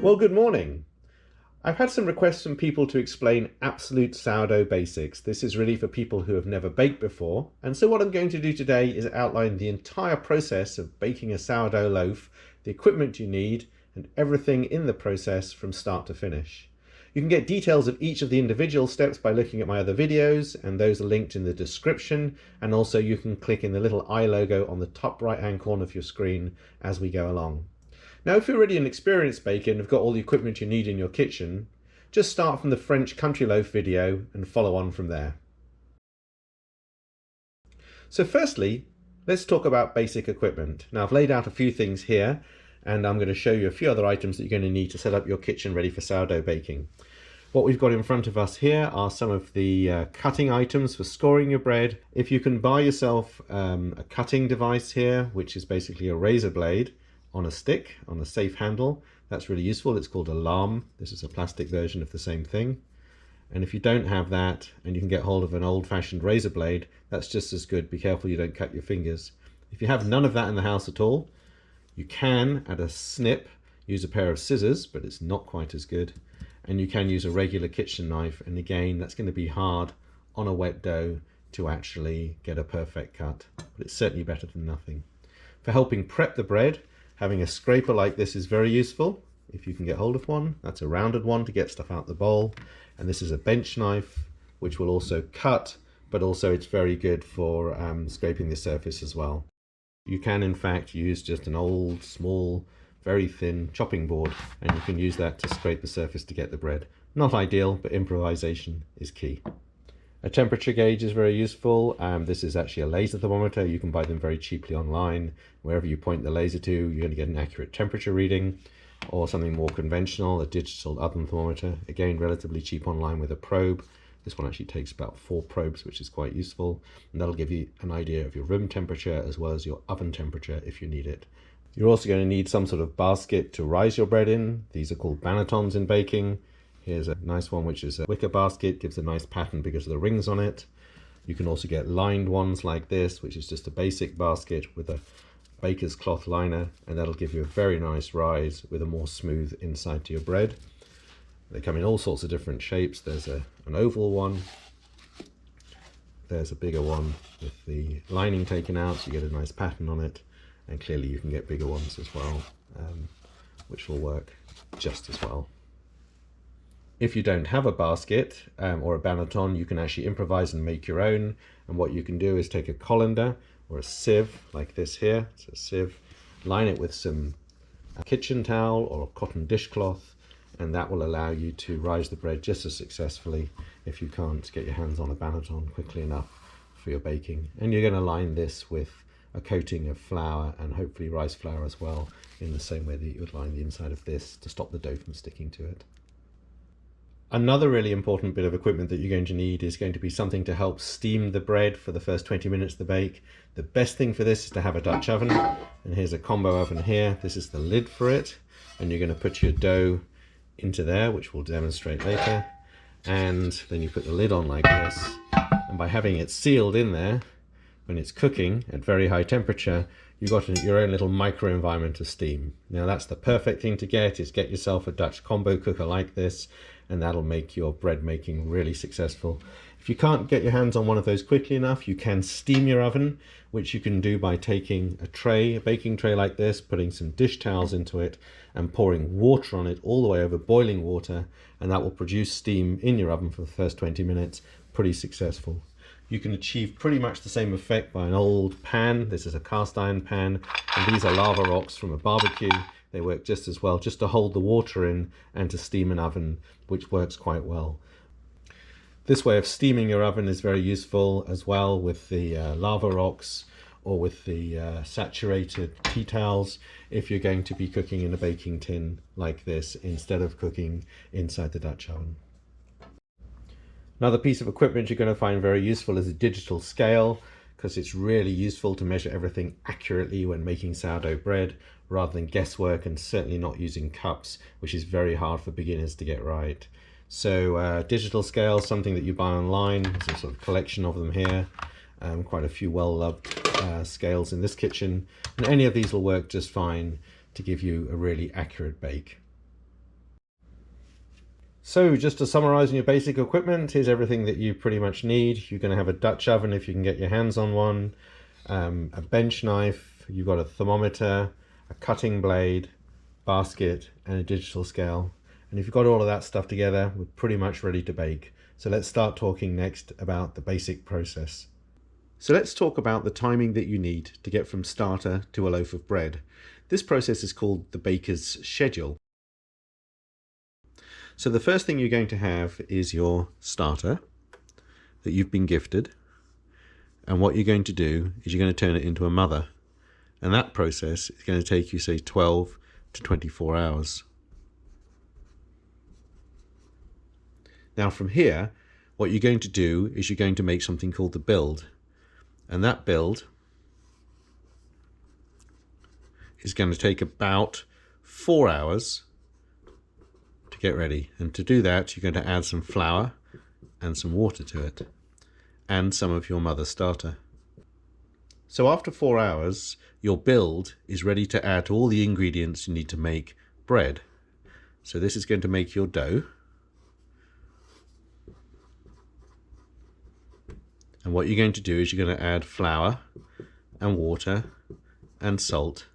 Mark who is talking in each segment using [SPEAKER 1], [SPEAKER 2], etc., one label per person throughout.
[SPEAKER 1] Well, good morning. I've had some requests from people to explain absolute sourdough basics. This is really for people who have never baked before. And so what I'm going to do today is outline the entire process of baking a sourdough loaf, the equipment you need, and everything in the process from start to finish. You can get details of each of the individual steps by looking at my other videos, and those are linked in the description. And also you can click in the little eye logo on the top right-hand corner of your screen as we go along. Now, if you're already an experienced baker and have got all the equipment you need in your kitchen, just start from the French country loaf video and follow on from there. So firstly, let's talk about basic equipment. Now, I've laid out a few things here, and I'm going to show you a few other items that you're going to need to set up your kitchen ready for sourdough baking. What we've got in front of us here are some of the cutting items for scoring your bread. If you can buy yourself a cutting device here, which is basically a razor blade on a stick, on a safe handle, that's really useful. It's called a lame. This is a plastic version of the same thing. And if you don't have that and you can get hold of an old-fashioned razor blade, that's just as good. Be careful you don't cut your fingers. If you have none of that in the house at all, you can, at a snip, use a pair of scissors, but it's not quite as good. And you can use a regular kitchen knife, and again, that's going to be hard on a wet dough to actually get a perfect cut, but it's certainly better than nothing. For helping prep the bread, having a scraper like this is very useful. If you can get hold of one, that's a rounded one to get stuff out the bowl. And this is a bench knife, which will also cut, but also it's very good for scraping the surface as well. You can in fact use just an old, small, very thin chopping board, and you can use that to scrape the surface to get the bread. Not ideal, but improvisation is key. A temperature gauge is very useful. This is actually a laser thermometer. You can buy them very cheaply online. Wherever you point the laser to, you're going to get an accurate temperature reading, or something more conventional, a digital oven thermometer. Again, relatively cheap online with a probe. This one actually takes about 4 probes, which is quite useful. And that'll give you an idea of your room temperature as well as your oven temperature if you need it. You're also going to need some sort of basket to rise your bread in. These are called bannetons in baking. Here's a nice one, which is a wicker basket, gives a nice pattern because of the rings on it. You can also get lined ones like this, which is just a basic basket with a baker's cloth liner, and that'll give you a very nice rise with a more smooth inside to your bread. They come in all sorts of different shapes. There's an oval one. There's a bigger one with the lining taken out, so you get a nice pattern on it. And clearly you can get bigger ones as well, which will work just as well. If you don't have a basket or a banneton, you can actually improvise and make your own. And what you can do is take a colander or a sieve like this here. It's a sieve, line it with some kitchen towel or a cotton dishcloth, and that will allow you to rise the bread just as successfully if you can't get your hands on a banneton quickly enough for your baking. And you're going to line this with a coating of flour, and hopefully rice flour as well, in the same way that you would line the inside of this to stop the dough from sticking to it. Another really important bit of equipment that you're going to need is going to be something to help steam the bread for the first 20 minutes of the bake. The best thing for this is to have a Dutch oven, and here's a combo oven here. This is the lid for it, and you're going to put your dough into there, which we'll demonstrate later, and then you put the lid on like this, and by having it sealed in there, when it's cooking at very high temperature, you've got your own little microenvironment of steam. Now that's the perfect thing to get, is get yourself a Dutch combo cooker like this, and that'll make your bread making really successful. If you can't get your hands on one of those quickly enough, you can steam your oven, which you can do by taking a tray, a baking tray like this, putting some dish towels into it and pouring water on it all the way over, boiling water, and that will produce steam in your oven for the first 20 minutes. Pretty successful. You can achieve pretty much the same effect by an old pan. This is a cast iron pan, and these are lava rocks from a barbecue. They work just as well, just to hold the water in and to steam an oven, which works quite well. This way of steaming your oven is very useful as well with the lava rocks or with the saturated tea towels if you're going to be cooking in a baking tin like this instead of cooking inside the Dutch oven. Another piece of equipment you're going to find very useful is a digital scale, because it's really useful to measure everything accurately when making sourdough bread rather than guesswork, and certainly not using cups, which is very hard for beginners to get right. So digital scale, something that you buy online. There's a sort of collection of them here. Quite a few well-loved scales in this kitchen, and any of these will work just fine to give you a really accurate bake. So just to summarize on your basic equipment, here's everything that you pretty much need. You're going to have a Dutch oven if you can get your hands on one, a bench knife, you've got a thermometer, a cutting blade, basket, and a digital scale. And if you've got all of that stuff together, we're pretty much ready to bake. So let's start talking next about the basic process. So let's talk about the timing that you need to get from starter to a loaf of bread. This process is called the baker's schedule. So the first thing you're going to have is your starter that you've been gifted. And what you're going to do is you're going to turn it into a mother. And that process is going to take you, say, 12 to 24 hours. Now from here, what you're going to do is you're going to make something called the build. And that build is going to take about 4 hours to get ready. And to do that, you're going to add some flour and some water to it, and some of your mother starter. So after 4 hours, your build is ready to add all the ingredients you need to make bread. So this is going to make your dough. And what you're going to do is you're going to add flour and water and salt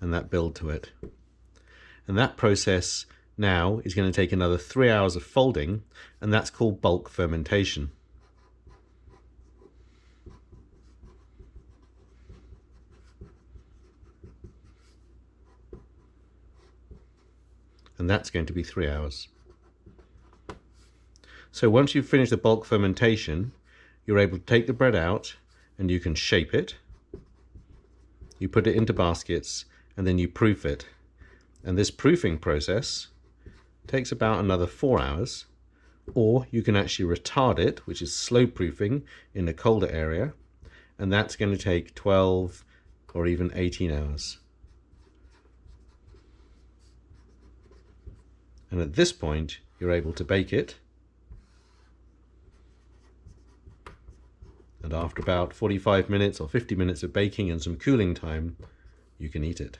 [SPEAKER 1] and that build to it. And that process now is going to take another 3 hours of folding, and that's called bulk fermentation. And that's going to be 3 hours. So once you've finished the bulk fermentation, you're able to take the bread out and you can shape it. You put it into baskets and then you proof it. And this proofing process takes about another 4 hours, or you can actually retard it, which is slow proofing in a colder area, and that's going to take 12 or even 18 hours. And at this point, you're able to bake it. And after about 45 minutes or 50 minutes of baking and some cooling time, you can eat it.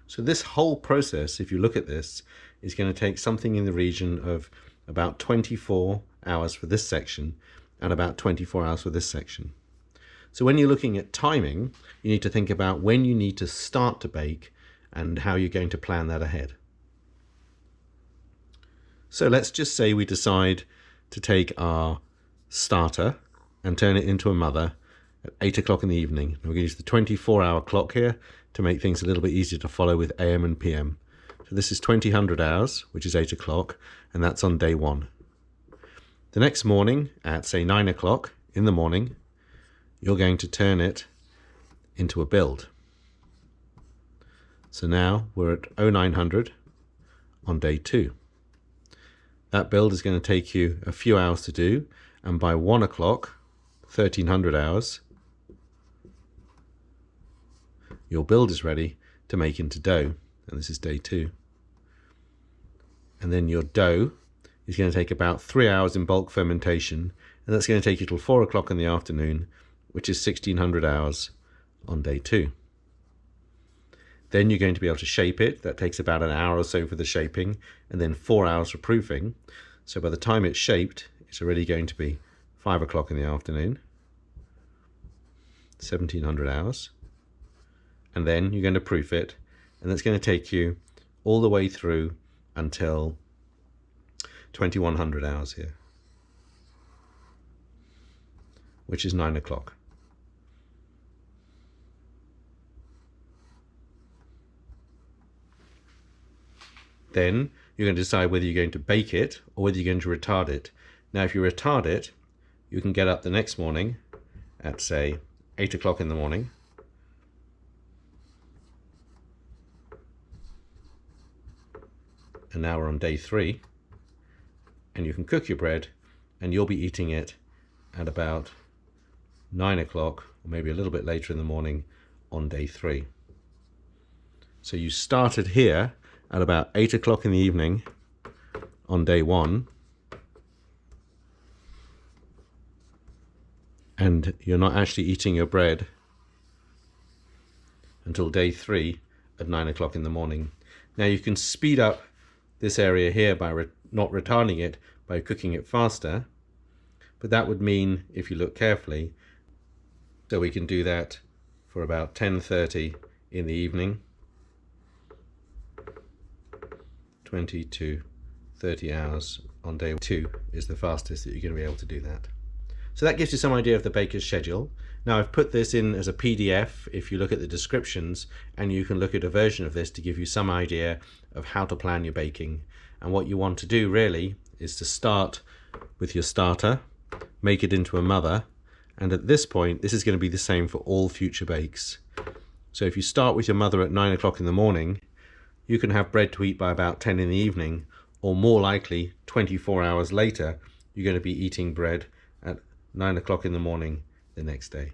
[SPEAKER 1] So this whole process, if you look at this, is going to take something in the region of about 24 hours for this section and about 24 hours for this section. So when you're looking at timing, you need to think about when you need to start to bake and how you're going to plan that ahead. So let's just say we decide to take our starter and turn it into a mother at 8 o'clock in the evening. We're going to use the 24-hour clock here to make things a little bit easier to follow with AM and PM. So this is 2000 hours, which is 8 o'clock, and that's on day 1. The next morning at, say, 9 o'clock in the morning, you're going to turn it into a build. So now we're at 0900 on day 2. That build is going to take you a few hours to do, and by 1 o'clock, 1300 hours, your build is ready to make into dough, and this is day 2. And then your dough is going to take about 3 hours in bulk fermentation, and that's going to take you till 4 o'clock in the afternoon, which is 1600 hours on day 2. Then you're going to be able to shape it. That takes about an hour or so for the shaping, and then 4 hours for proofing. So by the time it's shaped, it's already going to be 5 o'clock in the afternoon, 1700 hours. And then you're going to proof it, and that's going to take you all the way through until 2100 hours here, which is 9 o'clock. Then you're going to decide whether you're going to bake it or whether you're going to retard it. Now, if you retard it, you can get up the next morning at, say, 8 o'clock in the morning. And now we're on day 3. And you can cook your bread, and you'll be eating it at about 9 o'clock, or maybe a little bit later in the morning on day 3. So you started here at about 8 o'clock in the evening on day 1, and you're not actually eating your bread until day 3 at 9 o'clock in the morning. Now you can speed up this area here by not retarding it, by cooking it faster, but that would mean, if you look carefully, so we can do that for about 10:30 in the evening, 20 to 30 hours on day 2 is the fastest that you're going to be able to do that. So that gives you some idea of the baker's schedule. Now I've put this in as a PDF if you look at the descriptions, and you can look at a version of this to give you some idea of how to plan your baking. And what you want to do really is to start with your starter, make it into a mother, and at this point this is going to be the same for all future bakes. So if you start with your mother at 9 o'clock in the morning, you can have bread to eat by about 10 in the evening, or more likely 24 hours later you're going to be eating bread at 9 o'clock in the morning the next day.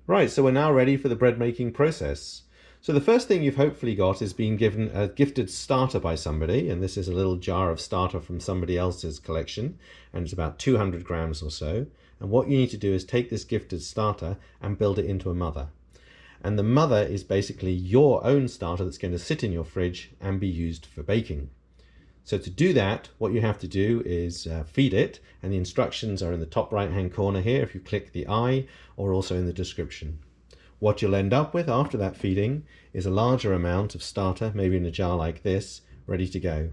[SPEAKER 1] Right, so we're now ready for the bread making process. So the first thing you've hopefully got is being given a gifted starter by somebody, and this is a little jar of starter from somebody else's collection, and it's about 200 grams or so. And what you need to do is take this gifted starter and build it into a mother. And the mother is basically your own starter that's going to sit in your fridge and be used for baking. So to do that, what you have to do is feed it, and the instructions are in the top right hand corner here if you click the I, or also in the description. What you'll end up with after that feeding is a larger amount of starter, maybe in a jar like this, ready to go.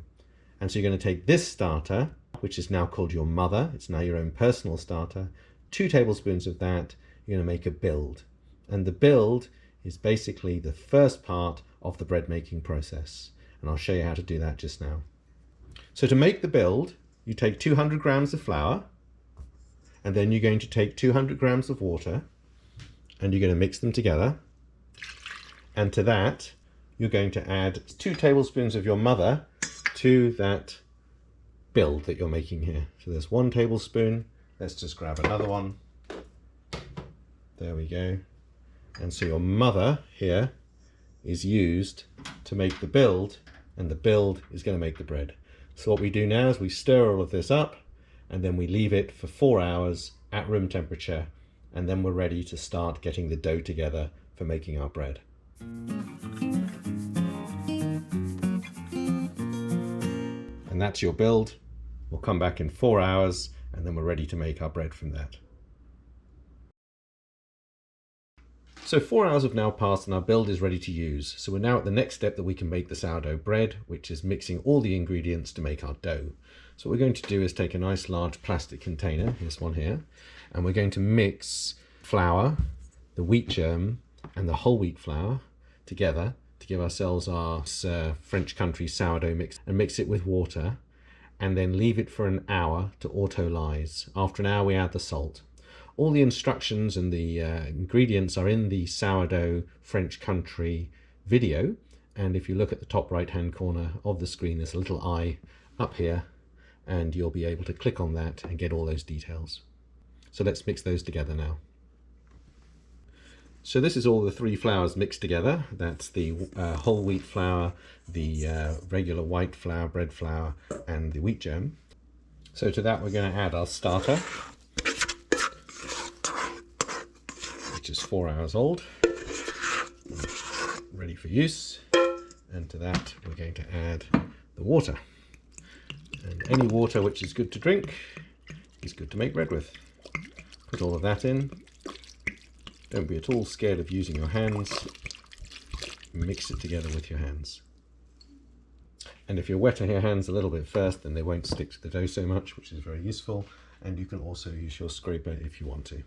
[SPEAKER 1] And so you're going to take this starter, which is now called your mother, it's now your own personal starter, 2 tablespoons of that, you're going to make a build. And the build is basically the first part of the bread making process. And I'll show you how to do that just now. So to make the build, you take 200 grams of flour, and then you're going to take 200 grams of water, and you're going to mix them together. And to that, you're going to add 2 tablespoons of your mother to that build that you're making here. So there's 1 tablespoon. Let's just grab another one. There we go. And so your mother here is used to make the build, and the build is going to make the bread. So what we do now is we stir all of this up, and then we leave it for 4 hours at room temperature, and then we're ready to start getting the dough together for making our bread. And that's your build. We'll come back in 4 hours, and then we're ready to make our bread from that. So 4 hours have now passed and our build is ready to use. So we're now at the next step that we can make the sourdough bread, which is mixing all the ingredients to make our dough. So what we're going to do is take a nice large plastic container, this one here, and we're going to mix flour, the wheat germ, and the whole wheat flour together to give ourselves our French country sourdough mix, and mix it with water, and then leave it for an hour to auto-lyse. After an hour we add the salt. All the instructions and the ingredients are in the sourdough French country video, and if you look at the top right hand corner of the screen there's a little eye up here, and you'll be able to click on that and get all those details. So let's mix those together now. So this is all the 3 flours mixed together. That's the whole wheat flour, the regular white flour, bread flour, and the wheat germ. So to that we're going to add our starter, which is 4 hours old, ready for use. And to that we're going to add the water. And any water which is good to drink is good to make bread with. Put all of that in. Don't be at all scared of using your hands. Mix it together with your hands. And if you're wetting your hands a little bit first, then they won't stick to the dough so much, which is very useful. And you can also use your scraper if you want to.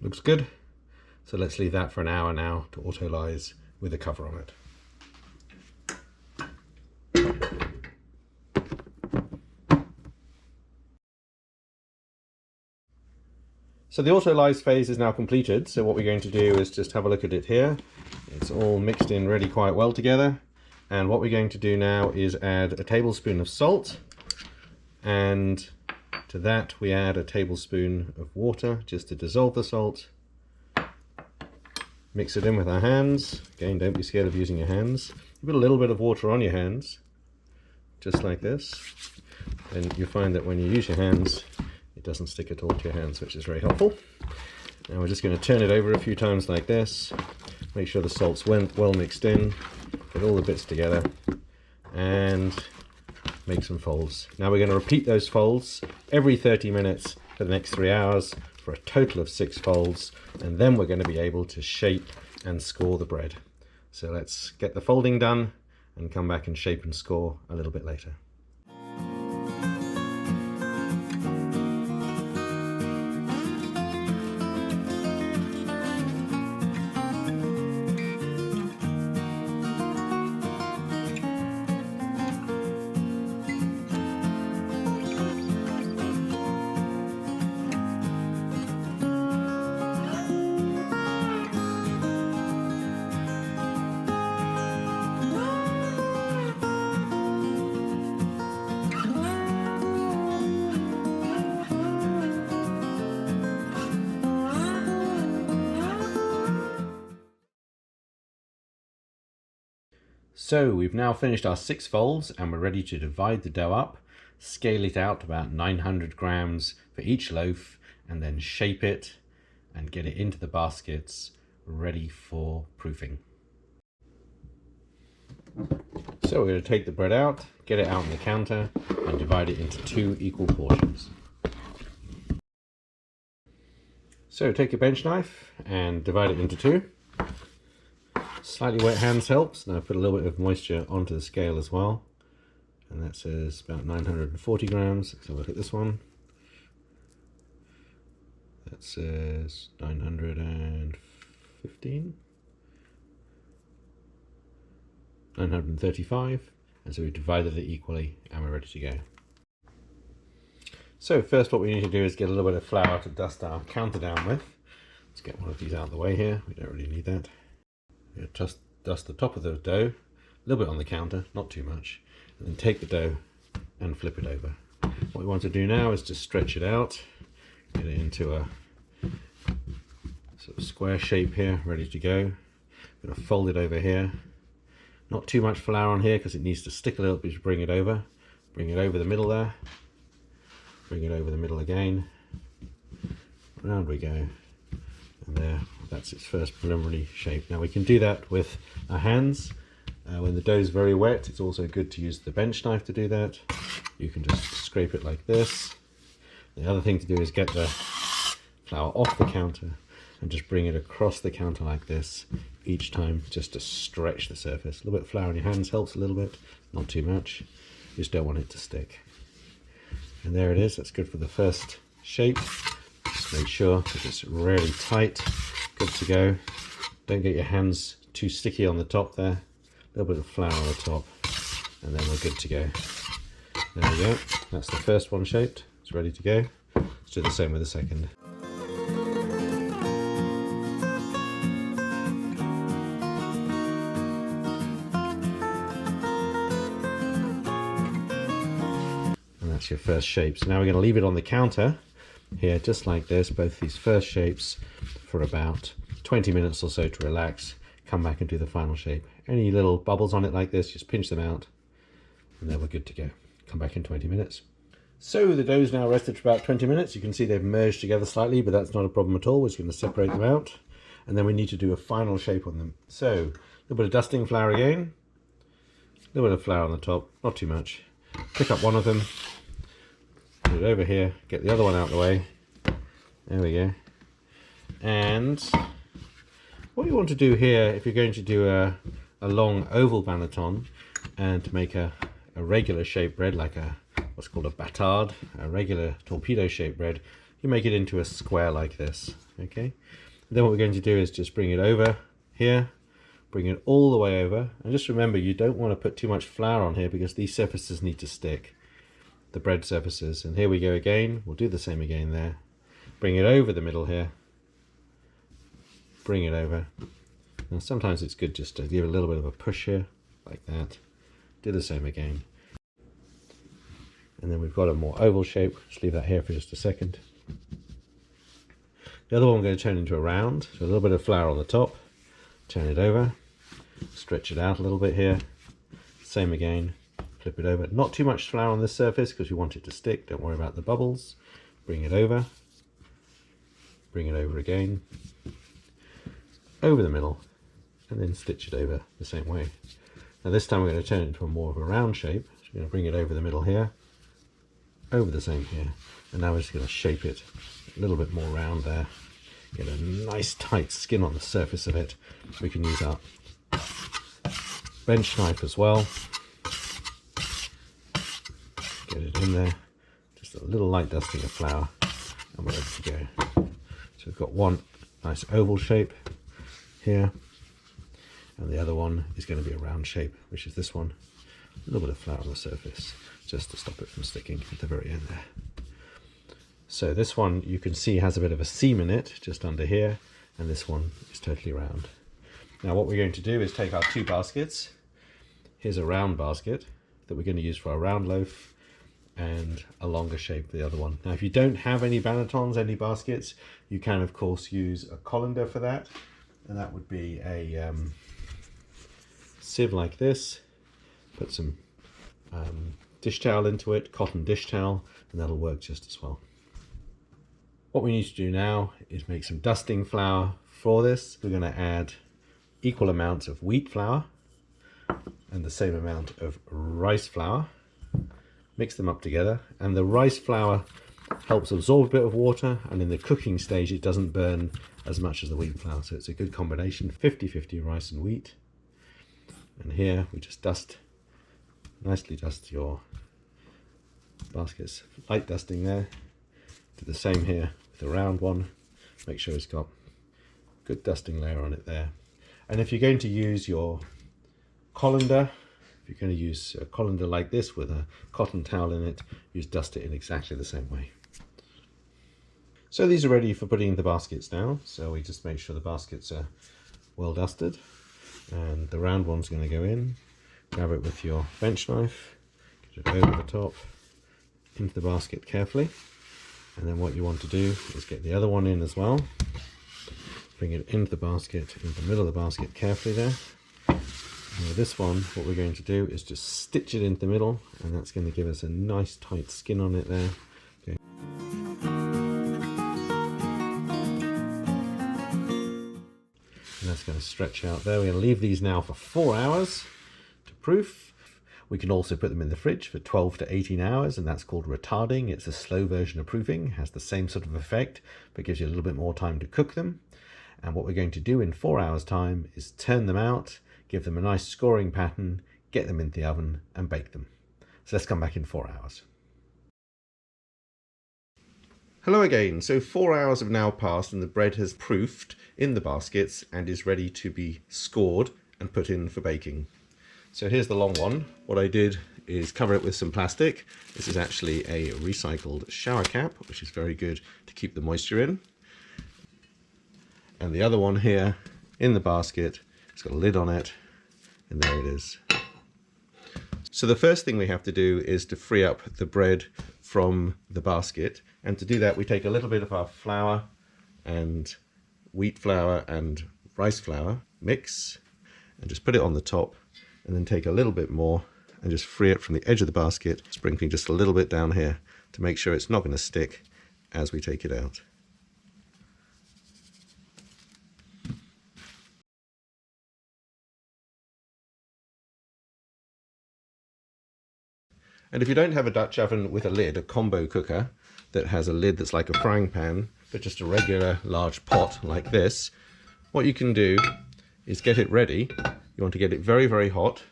[SPEAKER 1] Looks good. So let's leave that for an hour now to auto-lyse with a cover on it. So the auto-lyse phase is now completed. So what we're going to do is just have a look at it here. It's all mixed in really quite well together. And what we're going to do now is add a tablespoon of salt, and to that we add a tablespoon of water just to dissolve the salt. Mix it in with our hands. Again, don't be scared of using your hands. You put a little bit of water on your hands, just like this, and you find that when you use your hands, it doesn't stick at all to your hands, which is very helpful. Now we're just going to turn it over a few times like this. Make sure the salt's well mixed in. Get all the bits together and make some folds. Now we're going to repeat those folds every 30 minutes for the next 3 hours for a total of 6 folds, and then we're going to be able to shape and score the bread. So let's get the folding done and come back and shape and score a little bit later. So we've now finished our 6 folds and we're ready to divide the dough up, scale it out to about 900 grams for each loaf, and then shape it and get it into the baskets ready for proofing. So we're going to take the bread out, get it out on the counter and divide it into 2 equal portions. So take your bench knife and divide it into 2. Slightly wet hands helps. Now put a little bit of moisture onto the scale as well, and that says about 940 grams. Let's have a look at this one. That says 915, 935, and so we've divided it equally and we're ready to go. So first what we need to do is get a little bit of flour to dust our counter down with. Let's get one of these out of the way here. We don't really need that. Just dust the top of the dough, a little bit on the counter, not too much, and then take the dough and flip it over. What we want to do now is just stretch it out, get it into a sort of square shape here, ready to go. I'm going to fold it over here. Not too much flour on here because it needs to stick a little bit to bring it over. Bring it over the middle there. Bring it over the middle again. Round we go. And there, that's its first preliminary shape. Now we can do that with our hands. When the dough is very wet, it's also good to use the bench knife to do that. You can just scrape it like this. The other thing to do is get the flour off the counter and just bring it across the counter like this each time, just to stretch the surface. A little bit of flour in your hands helps a little bit, not too much. You just don't want it to stick. And there it is. That's good for the first shape. Just make sure that it's really tight, good to go. Don't get your hands too sticky on the top there. A little bit of flour on the top, and then we're good to go. There we go. That's the first one shaped. It's ready to go. Let's do the same with the second. And that's your first shape. So now we're going to leave it on the counter here, just like this, both these first shapes, for about 20 minutes or so to relax. Come back and do the final shape. Any little bubbles on it like this, just pinch them out, and then we're good to go. Come back in 20 minutes. So the dough's now rested for about 20 minutes. You can see they've merged together slightly, but that's not a problem at all. We're just going to separate them out, and then we need to do a final shape on them. So a little bit of dusting flour again, a little bit of flour on the top, not too much. Pick up one of them, put it over here, get the other one out of the way. There we go. And what you want to do here, if you're going to do a long oval banneton and to make a regular shaped bread, like what's called a batard, a regular torpedo shaped bread, you make it into a square like this. Okay. And then what we're going to do is just bring it over here, bring it all the way over, and just remember you don't want to put too much flour on here because these surfaces need to stick, the bread surfaces. And here we go again. We'll do the same again there. Bring it over the middle here. Bring it over. Now sometimes it's good just to give a little bit of a push here. like that. Do the same again. And then we've got a more oval shape. Just leave that here for just a second. The other one I'm going to turn into a round. So a little bit of flour on the top. Turn it over. Stretch it out a little bit here. Same again. Flip it over. Not too much flour on this surface because we want it to stick. Don't worry about the bubbles. Bring it over. Bring it over again. Over the middle. And then stitch it over the same way. Now this time we're going to turn it into more of a round shape. So we're going to bring it over the middle here. Over the same here, and now we're just going to shape it a little bit more round there, get a nice tight skin on the surface of it. We can use our bench knife as well, get it in there, just a little light dusting of flour, and we're ready to go. So we've got one nice oval shape here, and the other one is going to be a round shape, which is this one. A little bit of flour on the surface just to stop it from sticking at the very end there. So this one you can see has a bit of a seam in it just under here, and this one is totally round. Now what we're going to do is take our two baskets. Here's a round basket that we're going to use for our round loaf, and a longer shape for the other one. Now if you don't have any bannetons, any baskets, you can of course use a colander for that, and that would be a sieve like this. Put some dish towel into it, cotton dish towel, and that'll work just as well. What we need to do now is make some dusting flour for this. We're going to add equal amounts of wheat flour and the same amount of rice flour. Mix them up together, and the rice flour helps absorb a bit of water, and in the cooking stage it doesn't burn as much as the wheat flour, so it's a good combination. 50-50 rice and wheat. And here we just nicely dust your baskets, light dusting there. Do the same here with the round one. Make sure it's got good dusting layer on it there. And if you're going to use your colander, if you're going to use a colander like this with a cotton towel in it, you just dust it in exactly the same way. So these are ready for putting in the baskets now. So we just make sure the baskets are well dusted, and the round one's going to go in. Grab it with your bench knife, get it over the top, into the basket carefully, and then what you want to do is get the other one in as well. Bring it into the basket, into the middle of the basket carefully there. And with this one, what we're going to do is just stitch it into the middle, and that's going to give us a nice tight skin on it there. Okay. And that's going to stretch out there. We're going to leave these now for 4 hours to proof. We can also put them in the fridge for 12 to 18 hours, and that's called retarding. It's a slow version of proofing, has the same sort of effect, but gives you a little bit more time to cook them. And what we're going to do in 4 hours time is turn them out, give them a nice scoring pattern, get them into the oven and bake them. So let's come back in 4 hours. Hello again. So 4 hours have now passed and the bread has proofed in the baskets and is ready to be scored and put in for baking. So here's the long one. What I did is cover it with some plastic. This is actually a recycled shower cap, which is very good to keep the moisture in. And the other one here in the basket, it's got a lid on it, and there it is. So the first thing we have to do is to free up the bread from the basket, and to do that we take a little bit of our flour and wheat flour and rice flour mix and just put it on the top, and then take a little bit more and just free it from the edge of the basket, sprinkling just a little bit down here to make sure it's not going to stick as we take it out. And if you don't have a Dutch oven with a lid, a combo cooker that has a lid that's like a frying pan, but just a regular large pot like this, what you can do is get it ready. You want to get it very, very hot.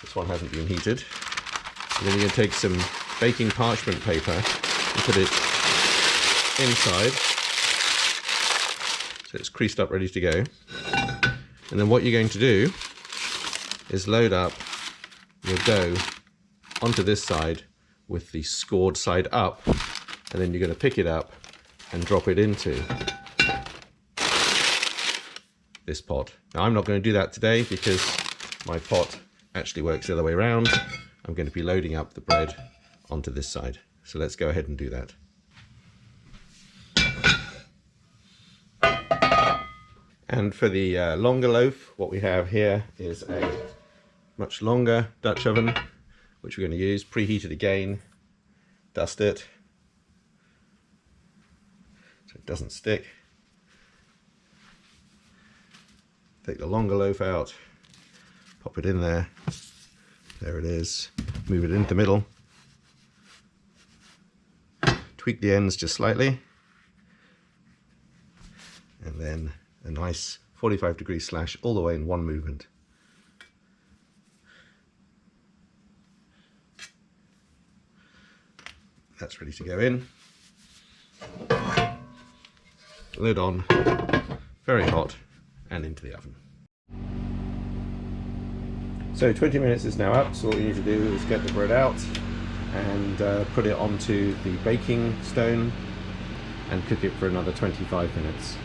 [SPEAKER 1] This one hasn't been heated. And then you're going to take some baking parchment paper and put it inside. So it's creased up, ready to go. And then what you're going to do is load up your dough onto this side with the scored side up, and then you're going to pick it up and drop it into this pot. Now I'm not going to do that today because my pot actually works the other way around. I'm going to be loading up the bread onto this side. So let's go ahead and do that. And for the longer loaf, what we have here is a much longer Dutch oven, which we're going to use. Preheated again, dust it so it doesn't stick. Take the longer loaf out, pop it in there. There it is. Move it into the middle. Tweak the ends just slightly. And then a nice 45-degree slash all the way in one movement. That's ready to go in. Lid on, very hot, and into the oven. So 20 minutes is now up, so all you need to do is get the bread out and put it onto the baking stone and cook it for another 25 minutes.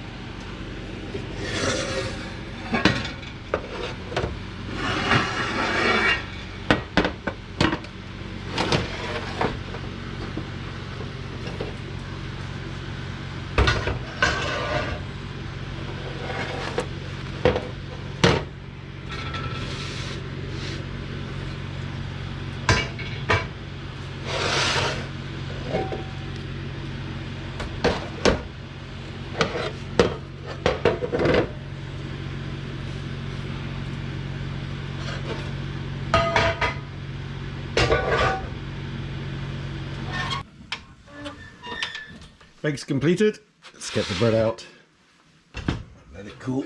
[SPEAKER 1] Bake's completed. Let's get the bread out. Let it cool.